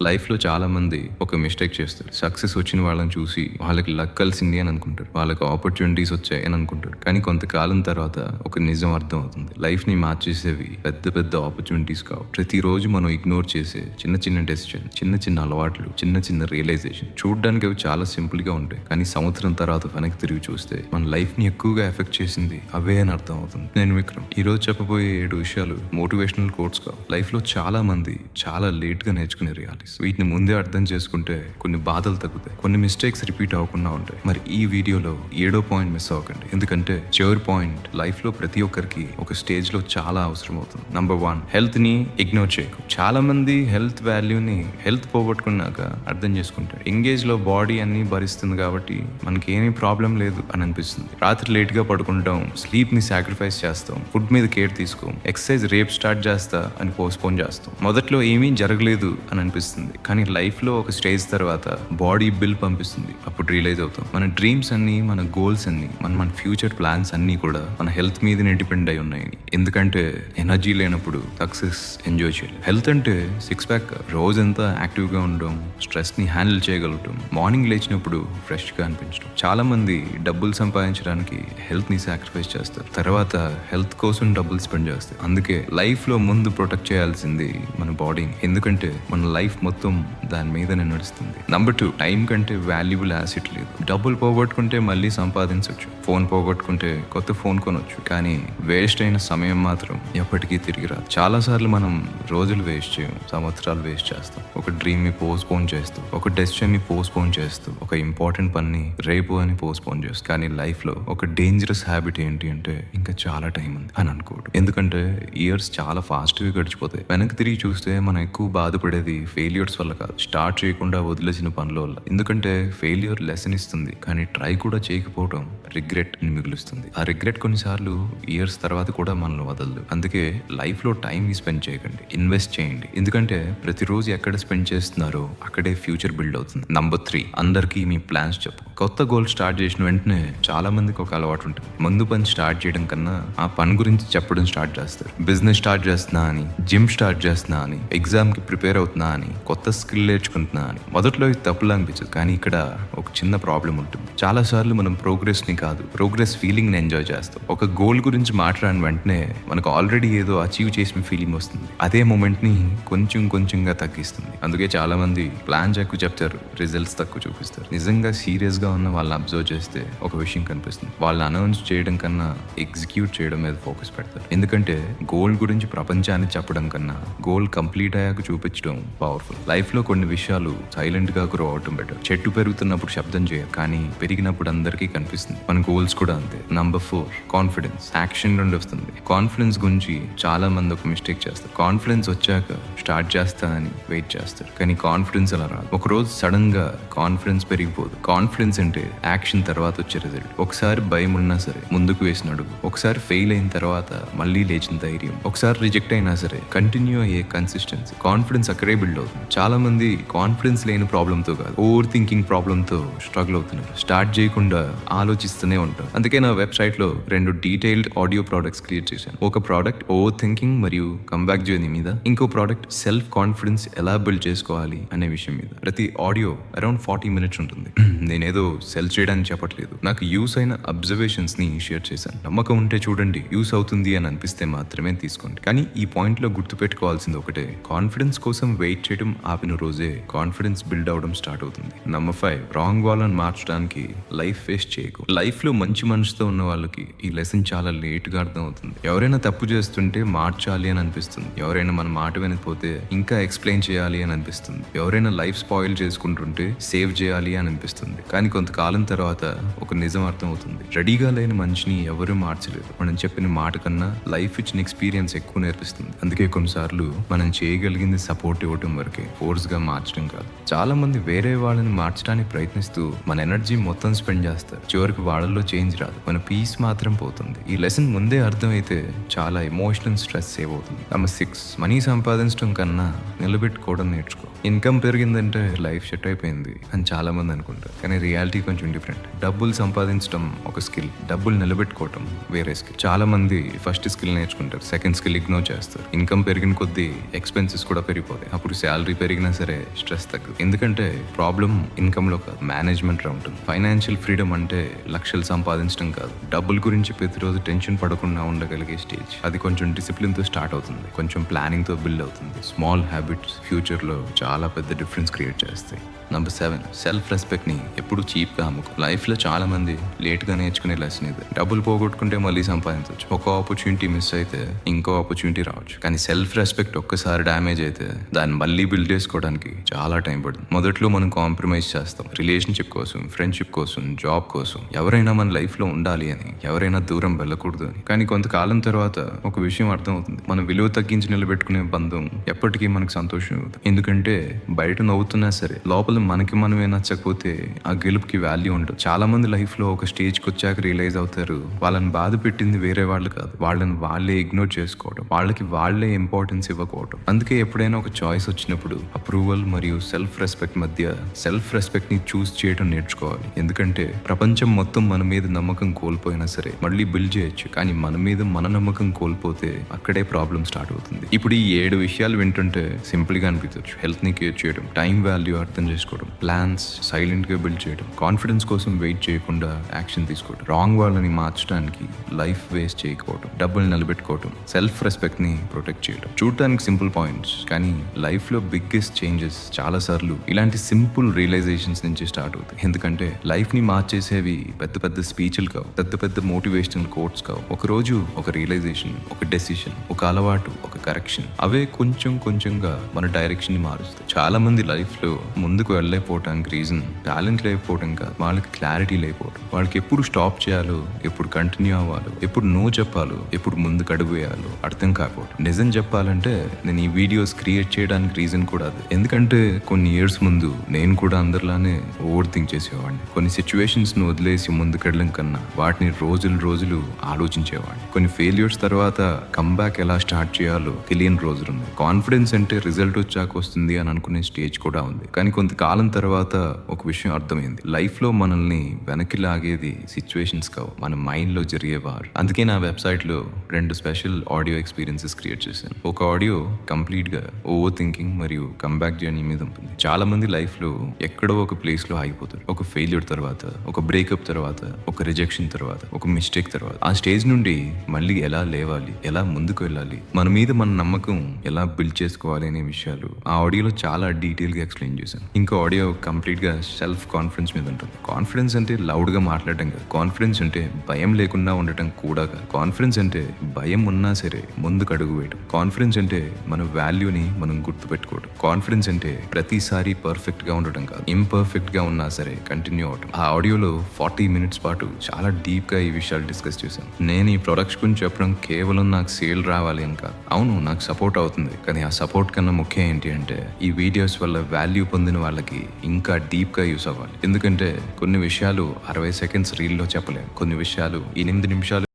లైఫ్‌లో చాలామంది ఒక మిస్టేక్ చేస్తారు. సక్సెస్ వచ్చిన వాళ్ళని చూసి వాళ్ళకి లక్ కలిసింది అని అనుకుంటారు. వాళ్ళకి ఆపర్చునిటీస్ వచ్చాయి అని అనుకుంటారు. కానీ కొంతకాలం తర్వాత ఒక నిజం అర్థమవుతుంది. లైఫ్‌ని మార్చేసేవి పెద్ద పెద్ద ఆపర్చునిటీస్ కావు. ప్రతిరోజు మనం ఇగ్నోర్ చేసే చిన్న చిన్న డెసిషన్, చిన్న చిన్న అలవాట్లు, చిన్న చిన్న రియలైజేషన్ చూడడానికి అవి చాలా సింపుల్‌గా ఉంటాయి. కానీ సంవత్సరం తర్వాత వెనక్కి తిరిగి చూస్తే మన లైఫ్‌ని ఎక్కువగా ఎఫెక్ట్ చేసింది అవే అని అర్థం అవుతుంది. నేను విక్రమ్. ఈరోజు చెప్పబోయే 7 విషయాలు మోటివేషనల్ కోట్స్ కావు. లైఫ్‌లో చాలా మంది చాలా లేట్‌గా నేర్చుకునే రియాలిటీస్. వీటిని ముందే అర్థం చేసుకుంటే కొన్ని బాధలు తగ్గుతాయి, కొన్ని మిస్టేక్స్ రిపీట్ అవ్వకుండా ఉంటాయి. మరి ఈ వీడియోలో 7వ పాయింట్ మిస్ అవ్వకండి, ఎందుకంటే చివరి పాయింట్ లైఫ్లో ప్రతి ఒక్కరికి ఒక స్టేజ్లో చాలా అవసరం అవుతుంది. నంబర్ 1, హెల్త్ని ఇగ్నోర్ చేయకు. చాలా మంది హెల్త్ వాల్యూని హెల్త్ పోగొట్టుకున్నాక అర్థం చేసుకుంటారు. ఎంగేజ్లో బాడీ అన్ని భరిస్తుంది కాబట్టి మనకి ఏమీ ప్రాబ్లం లేదు అని అనిపిస్తుంది. రాత్రి లేట్గా పడుకుంటాం, స్లీప్ని సాక్రిఫైస్ చేస్తాం, ఫుడ్ మీద కేర్ తీసుకోం, ఎక్సర్సైజ్ రేపు స్టార్ట్ చేస్తా అని పోస్ట్పోన్ చేస్తాం. మొదట్లో ఏమీ జరగలేదు అని అనిపిస్తుంది, కానీ లైఫ్లో ఒక స్టేజ్ తర్వాత బాడీ బిల్ పంపిస్తుంది. అప్పుడు రియలైజ్ అవుతాం మన డ్రీమ్స్ అన్ని, మన గోల్స్ అన్ని, మన ఫ్యూచర్ ప్లాన్స్ అన్ని కూడా మన హెల్త్ మీదనే డిపెండ్ అయి ఉన్నాయి. ఎందుకంటే ఎనర్జీ లేనప్పుడు సక్సెస్ ఎంజాయ్ చేయలేదు. హెల్త్ అంటే 6 ప్యాక్, రోజంతా యాక్టివ్గా ఉండడం, స్ట్రెస్ని హ్యాండిల్ చేయగలగటం, మార్నింగ్ లేచినప్పుడు ఫ్రెష్గా అనిపించడం. చాలా మంది డబ్బులు సంపాదించడానికి హెల్త్ని సాక్రిఫైస్ చేస్తారు, తర్వాత హెల్త్ కోసం డబ్బులు స్పెండ్ చేస్తారు. అందుకే లైఫ్లో ముందు ప్రొటెక్ట్ చేయాల్సింది మన బాడీని, ఎందుకంటే మన లైఫ్ మొత్తం దాని మీదనే నడుస్తుంది. నంబర్ 2, టైం కంటే వాల్యుబుల్ యాసెట్ లేదు. డబ్బులు పోగొట్టుకుంటే మళ్ళీ సంపాదించవచ్చు, ఫోన్ పోగొట్టుకుంటే కొత్త ఫోన్ కొనొచ్చు, కానీ వేస్ట్ అయిన సమయం మాత్రం ఎప్పటికీ తిరిగి రాదు. చాలా సార్లు మనం రోజులు వేస్ట్ చేయం, సంవత్సరాలు వేస్ట్ చేస్తాం. ఒక డ్రీమ్ ని పోస్ట్పోన్ చేస్తూ, ఒక డెసిషన్ ని పోస్ట్పోన్ చేస్తూ, ఒక ఇంపార్టెంట్ పని రేపు అని పోస్ట్పోన్ చేస్తూ. కానీ లైఫ్ లో ఒక డేంజరస్ హ్యాబిట్ ఏంటి అంటే ఇంకా చాలా టైం ఉంది అని అనుకోవడం. ఎందుకంటే ఇయర్స్ చాలా ఫాస్ట్ గా గడిచిపోతాయి. వెనక్కి తిరిగి చూస్తే మనం ఎక్కువ బాధపడేది ఫెయిల్యూర్స్ వల్ల కాదు, స్టార్ట్ చేయకుండా వదిలేసిన పనుల వల్ల. ఎందుకంటే ఫెయిల్యూర్ లెసన్ ఇస్తుంది, కానీ ట్రై కూడా చేయకపోవడం రిగ్రెట్ ని మిగులుస్తుంది. ఆ రిగ్రెట్ కొన్నిసార్లు ఇయర్స్ తర్వాత కూడా మనల్ని వదలదు. అందుకే లైఫ్ లో టైం ని స్పెండ్ చేయకండి, ఇన్వెస్ట్ చేయండి. ఎందుకంటే ప్రతిరోజు ఎక్కడ స్పెండ్ చేస్తున్నారో అక్కడే ఫ్యూచర్ బిల్డ్ అవుతుంది. నంబర్ 3, అందరికీ మీ ప్లాన్స్ చెప్పు. కొత్త గోల్ స్టార్ట్ చేసిన వెంటనే చాలా మందికి ఒక అలవాటు ఉంటుంది, ముందు పని స్టార్ట్ చేయడం కన్నా ఆ పని గురించి చెప్పడం స్టార్ట్ చేస్తారు. బిజినెస్ స్టార్ట్ చేస్తున్నా అని, జిమ్ స్టార్ట్ చేస్తున్నా అని, ఎగ్జామ్ కి ప్రిపేర్ అవుతున్నా అని, కొత్త స్కిల్ నేర్చుకుంటున్నా అని. మొదట్లో ఇది తప్పులా అనిపించదు, కానీ ఇక్కడ ఒక చిన్న ప్రాబ్లం ఉంటుంది. చాలా సార్లు మనం ప్రోగ్రెస్ ని కాదు, ప్రోగ్రెస్ ఫీలింగ్ ని ఎంజాయ్ చేస్తాం. ఒక గోల్ గురించి మాట్లాడిన వెంటనే మనకు ఆల్రెడీ ఏదో అచీవ్ చేసిన ఫీలింగ్ వస్తుంది. అదే మూమెంట్ ని కొంచెం కొంచెంగా తగ్గిస్తుంది. అందుకే చాలా మంది ప్లాన్స్ ఎక్కువ చెప్తారు, రిజల్ట్స్ తక్కువ చూపిస్తారు. నిజంగా సీరియస్ గా ఉన్న వాళ్ళని అబ్జర్వ్ చేస్తే ఒక విషయం కనిపిస్తుంది, వాళ్ళు అనౌన్స్ చేయడం కన్నా ఎగ్జిక్యూట్ చేయడం మీద ఫోకస్ పెడతారు. ఎందుకంటే గోల్ గురించి ప్రపంచాన్ని చెప్పడం కన్నా గోల్ కంప్లీట్ అయ్యాక చూపించడం పవర్ఫుల్. లైఫ్ లో కొన్ని విషయాలు సైలెంట్ గా గ్రో అవటం బెటర్. చెట్టు పెరుగుతున్నప్పుడు శబ్దం చేయరు, కానీ పెరిగినప్పుడు అందరికీ కనిపిస్తుంది. మన గోల్స్ కూడా అంతే. Number 4, confidence. యాక్షన్ నుండి వస్తుంది. కాన్ఫిడెన్స్ గురించి చాలా మంది ఒక మిస్టేక్ చేస్తారు. కాన్ఫిడెన్స్ వచ్చాక స్టార్ట్ చేస్తానని వెయిట్ చేస్తారు, కానీ కాన్ఫిడెన్స్ అలా రాదు. ఒక రోజు సడన్ గా కాన్ఫిడెన్స్ పెరిగిపోదు. కాన్ఫిడెన్స్ అంటే యాక్షన్ తర్వాత వచ్చే రిజల్ట్. ఒకసారి భయం ఉన్నా సరే ముందుకు వేసిన అడుగు, ఒకసారి ఫెయిల్ అయిన తర్వాత మళ్ళీ లేచిన ధైర్యం, ఒకసారి రిజెక్ట్ అయినా సరే కంటిన్యూ అయ్యే కన్సిస్టెన్సీ. కాన్ఫిడెన్స్ అక్కడే బిల్డ్ అవుతుంది. చాలా మంది కాన్ఫిడెన్స్ లేని ప్రాబ్లమ్ తో కాదు, ఓవర్ థింకింగ్ ప్రాబ్లమ్ తో స్ట్రగుల్ అవుతున్నారు. స్టార్ట్ చేయకుండా ఆలోచిస్తూనే ఉంటారు. అందుకే నా వెబ్సైట్ లో 2 డీటెయిల్డ్ ఆడియో ప్రోడక్ట్స్ క్రియేట్ చేశాను. ఒక ప్రోడక్ట్ ఓవర్ థింకింగ్ మరియు కంబ్యాక్ జర్నీ మీద, ఇంకో ప్రోడక్ట్ సెల్ఫ్ కాన్ఫిడెన్స్ ఎలా బిల్డ్ చేసుకోవాలి అనే విషయం మీద. ప్రతి ఆడియో అరౌండ్ 40 మినిట్స్ ఉంటుంది. నేనేదో సెల్ చేయడానికి చెప్పట్లేదు, నాకు యూస్ అయిన అబ్జర్వేషన్స్ ని షేర్ చేశాను. నమ్మకం ఉంటే చూడండి, యూస్ అవుతుంది అని అనిపిస్తే మాత్రమే తీసుకోండి. కానీ ఈ పాయింట్ లో గుర్తుపెట్టుకోవాల్సింది ఒకటే, కాన్ఫిడెన్స్ కోసం వెయిట్ చేయడం ఆపిన రోజే కాన్ఫిడెన్స్ బిల్డ్ అవడం స్టార్ట్ అవుతుంది. నంబర్ 5, రాంగ్ వాళ్ళని మార్చడానికి లైఫ్ వేస్ట్ చేయకు. లైఫ్ లో మంచి మనసుతో ఉన్న వాళ్ళకి ఈ లెసన్ చాలా లేట్ గా అర్థం అవుతుంది. ఎవరైనా తప్పు చేస్తుంటే మార్చాలి అని అనిపిస్తుంది, ఎవరైనా మన మాట వినకపోతే ఇంకా ఎక్స్ప్లెయిన్ చేయాలి అని అనిపిస్తుంది, ఎవరైనా లైఫ్ స్పాయిల్ చేసుకుంటుంటే సేవ్ చేయాలి అని అనిపిస్తుంది. కానీ కొంతకాలం తర్వాత ఒక నిజం అర్థం అవుతుంది, రెడీగా లేని మనిషిని ఎవరూ మార్చలేదు. మనం చెప్పిన మాట కన్నా లైఫ్ ఇచ్చిన ఎక్స్పీరియన్స్ ఎక్కువ నేర్పిస్తుంది. అందుకే కొన్నిసార్లు మనం చేయగలిగింది సపోర్ట్ ఇవ్వటం వరకే, ఫోర్స్ గా మార్చడం కాదు. చాలా మంది వేరే వాళ్ళని మార్చడానికి ప్రయత్నిస్తూ మన ఎనర్జీ మొత్తం స్పెండ్ చేస్తారు. చివరికి వాళ్ళల్లో చేంజ్ రాదు, మన పీస్ మాత్రం పోతుంది. ఈ లెసన్ ముందే అర్థమైతే చాలా ఎమోషనల్ స్ట్రెస్ సేవ్ అవుతుంది. నంబర్ 6, మనీ సంపాదించడం కన్నా నిలబెట్టుకోవడం నేర్చుకో. ఇన్కమ్ పెరిగిందంటే లైఫ్ సెట్ అయిపోయింది అని చాలా మంది అనుకుంటారు, కానీ రియాలిటీ రియాలిటీ కొంచెం డిఫరెంట్. డబ్బులు సంపాదించడం ఒక స్కిల్, డబ్బులు నిలబెట్టుకోవటం వేరే స్కిల్. చాలా మంది ఫస్ట్ స్కిల్ నేర్చుకుంటారు, సెకండ్ స్కిల్ ఇగ్నోర్ చేస్తారు. ఇన్కమ్ పెరిగిన కొద్దీ ఎక్స్పెన్సెస్ కూడా పెరిగిపోతాయి. అప్పుడు శాలరీ పెరిగినా సరే స్ట్రెస్ తగ్గదు. ఎందుకంటే ప్రాబ్లం ఇన్కమ్ లో కాదు, మేనేజ్మెంట్ లో ఉంటుంది. ఫైనాన్షియల్ ఫ్రీడమ్ అంటే లక్షలు సంపాదించడం కాదు, డబ్బుల గురించి ప్రతిరోజు టెన్షన్ పడకుండా ఉండగలిగే స్టేజ్. అది కొంచెం డిసిప్లిన్ తో స్టార్ట్ అవుతుంది, కొంచెం ప్లానింగ్ తో బిల్డ్ అవుతుంది. స్మాల్ హ్యాబిట్స్ ఫ్యూచర్ లో చాలా పెద్ద డిఫరెన్స్ క్రియేట్ చేస్తాయి. నంబర్ 7, సెల్ఫ్ రెస్పెక్ట్ ని ఎప్పుడు చీప్ గా అమ్ముకో. లైఫ్ లో చాలా మంది లేట్ గా నేర్చుకునే లెసన్ ఇది. డబ్బులు పోగొట్టుకుంటే మళ్ళీ సంపాదించవచ్చు, ఒక ఆపర్చునిటీ మిస్ అయితే ఇంకో ఆపర్చునిటీ రావచ్చు. కానీ సెల్ఫ్ రెస్పెక్ట్ ఒక్కసారి డ్యామేజ్ అయితే దాన్ని మళ్ళీ బిల్డ్ చేసుకోవడానికి చాలా టైం పడుతుంది. మొదట్లో మనం కాంప్రమైజ్ చేస్తాం, రిలేషన్షిప్ కోసం, ఫ్రెండ్షిప్ కోసం, జాబ్ కోసం. ఎవరైనా మన లైఫ్ లో ఉండాలి అని, ఎవరైనా దూరం వెళ్ళకూడదు అని. కానీ కొంతకాలం తర్వాత ఒక విషయం అర్థం అవుతుంది, మన విలువ తగ్గించి నిలబెట్టుకునే బంధం ఎప్పటికీ మనకు సంతోషం అవుతుంది. ఎందుకంటే బయట నవ్వుతున్నా సరే లోపల మనకి మనమే నచ్చకపోతే ఆ గెలుపుకి వాల్యూ ఉండదు. చాలా మంది లైఫ్ లో ఒక స్టేజ్కి వచ్చాక రియలైజ్ అవుతారు, వాళ్ళని బాధ పెట్టింది వేరే వాళ్ళు కాదు, వాళ్ళని వాళ్ళే ఇగ్నోర్ చేసుకోవడం, వాళ్ళకి వాళ్ళే ఇంపార్టెన్స్ ఇవ్వకపోవడం. అందుకే ఎప్పుడైనా ఒక చాయిస్ వచ్చినప్పుడు అప్రూవల్ మరియు సెల్ఫ్ రెస్పెక్ట్ మధ్య సెల్ఫ్ రెస్పెక్ట్ ని చూస్ చేయడం నేర్చుకోవాలి. ఎందుకంటే ప్రపంచం మొత్తం మన మీద నమ్మకం కోల్పోయినా సరే మళ్ళీ బిల్డ్ చేయొచ్చు, కానీ మన మీద మన నమ్మకం కోల్పోతే అక్కడే ప్రాబ్లం స్టార్ట్ అవుతుంది. ఇప్పుడు ఈ 7 విషయాలు వింటుంటే సింపుల్ గా అనిపించవచ్చు. హెల్త్ ని కేర్ చేయడం, టైం వాల్యూ అర్థం చేసుకోవడం, ప్లాన్స్ సైలెంట్ గా బిల్డ్ చేయడం, కాన్ఫిడెన్స్ కోసం వెయిట్ చేయకుండా యాక్షన్ తీసుకోవడం, రాంగ్ వాళ్ళని మార్చడానికి లైఫ్ వేస్ట్ చేయకపోవడం, డబ్బులు నిలబెట్టుకోవడం, సెల్ఫ్ రెస్పెక్ట్ ని ప్రొటెక్ట్ చేయడం. చూడటానికి సింపుల్ పాయింట్స్, కానీ లైఫ్ లో బిగ్గెస్ట్ చేంజెస్ చాలా సార్లు ఇలాంటి సింపుల్ రియలైజేషన్స్ నుంచి స్టార్ట్ అవుతాయి. ఎందుకంటే లైఫ్ ని మార్చేసేవి పెద్ద పెద్ద స్పీచ్లు కావు, పెద్ద పెద్ద మోటివేషనల్ కోట్స్ కావు. ఒక రోజు ఒక రియలైజేషన్, ఒక డెసిషన్, ఒక అలవాటు, ఒక కరెక్షన్, అవే కొంచెం కొంచెంగా మన డైరెక్షన్ ని మారుస్తాయి. చాలా మంది లైఫ్ లో ముందుకు వెళ్ళలేకపోవటానికి రీజన్ టాలెంట్ లేకపోవడం కాదు, వాళ్ళకి క్లారిటీ లేకపోవడం. వాళ్ళకి ఎప్పుడు స్టాప్ చేయాలో, ఎప్పుడు కంటిన్యూ అవ్వాలో, ఎప్పుడు నో చెప్పాలో, ఎప్పుడు ముందుకు అడుగు వేయాలో అర్థం కాకపోవడం. నిజం చెప్పాలంటే నేను ఈ వీడియోస్ క్రియేట్ చేయడానికి రీజన్ కూడా అది. ఎందుకంటే కొన్ని ఇయర్స్ ముందు నేను కూడా అందరిలానే ఓవర్ థింక్ చేసేవాడిని. కొన్ని సిచ్యువేషన్స్ ను వదిలేసి ముందుకెళ్ళడం కన్నా వాటిని రోజులు ఆలోచించేవాడిని. కొన్ని ఫెయిల్యూర్స్ తర్వాత కంబ్యాక్ ఎలా స్టార్ట్ చేయాలో తెలియని రోజులు ఉన్నాయి. కాన్ఫిడెన్స్ అంటే రిజల్ట్ వచ్చాక వస్తుంది అని అనుకునే స్టేజ్ కూడా ఉంది. కానీ కొంతకాలం తర్వాత ఒక విషయం అర్థమైంది, లైఫ్ లో మనల్ని వెనక్కి లాగేది సిచ్యువేషన్స్ కావు, మన మైండ్ లో జరిగేవారు. అందుకే నా వెబ్సైట్ లో 2 స్పెషల్ ఆడియో ఎక్స్పీరియన్సెస్ క్రియేట్ చేశాను. ఒక ఆడియో కంప్లీట్ గా ఓవర్ థింకింగ్ మరియు కంబ్యాక్ జర్నీ మీద ఉంటుంది. చాలా మంది లైఫ్ లో ఎక్కడో ఒక ప్లేస్ లో ఆగిపోతారు. ఒక ఫెయిల్యూర్ తర్వాత, ఒక బ్రేకప్ తర్వాత, ఒక రిజెక్షన్ తర్వాత, ఒక మిస్టేక్ తర్వాత. ఆ స్టేజ్ నుండి మళ్ళీ ఎలా లేవాలి, ఎలా ముందుకు వెళ్ళాలి, మన మీద మన నమ్మకం ఎలా బిల్డ్ చేసుకోవాలి అనే విషయాలు ఆ ఆడియోలో చాలా డీటెయిల్ గా ఎక్స్ప్లెయిన్ చేశాను. ఇంకో ఆడియో కంప్లీట్ గా సెల్ఫ్ కాన్ఫిడెన్స్ మీద ఉంటుంది. కాన్ఫిడెన్స్ అంటే లౌడ్ గా మాట్లాడటం కాదు, కాన్ఫిడెన్స్ అంటే భయం లేకుండా ఉండటం కూడా కాదు. కాన్ఫిడెన్స్ అంటే భయం ఉన్నా సరే ముందుకు అడుగు వేయడం. కాన్ఫిడెన్స్ అంటే మన వాల్యూని మనం గుర్తుపెట్టుకోవడం. కాన్ఫిడెన్స్ అంటే ప్రతిసారి పర్ఫెక్ట్ గా ఉండటం కాదు, ఇంపర్ఫెక్ట్ గా ఉన్నా సరే కంటిన్యూ అవడం. ఆ ఆడియోలో 40 minutes పాటు చాలా డీప్ గా ఈ విషయాలు డిస్కస్ చేశాను. నేను ఈ ప్రొడక్ట్స్ గురించి చెప్పడం కేవలం నాకు సేల్ రావాలి అని కాదు. అవును, నాకు సపోర్ట్ అవుతుంది, కానీ ఆ సపోర్ట్ కన్నా ముఖ్యం ఏంటి అంటే ఈ వీడియోస్ వల్ల వాల్యూ పొందిన వాళ్ళకి ఇంకా డీప్ గా యూస్ అవ్వాలి. ఎందుకంటే కొన్ని విషయాలు 60 seconds రీల్లో చెప్పలేము, కొన్ని విషయాలు 8 నిమిషాలు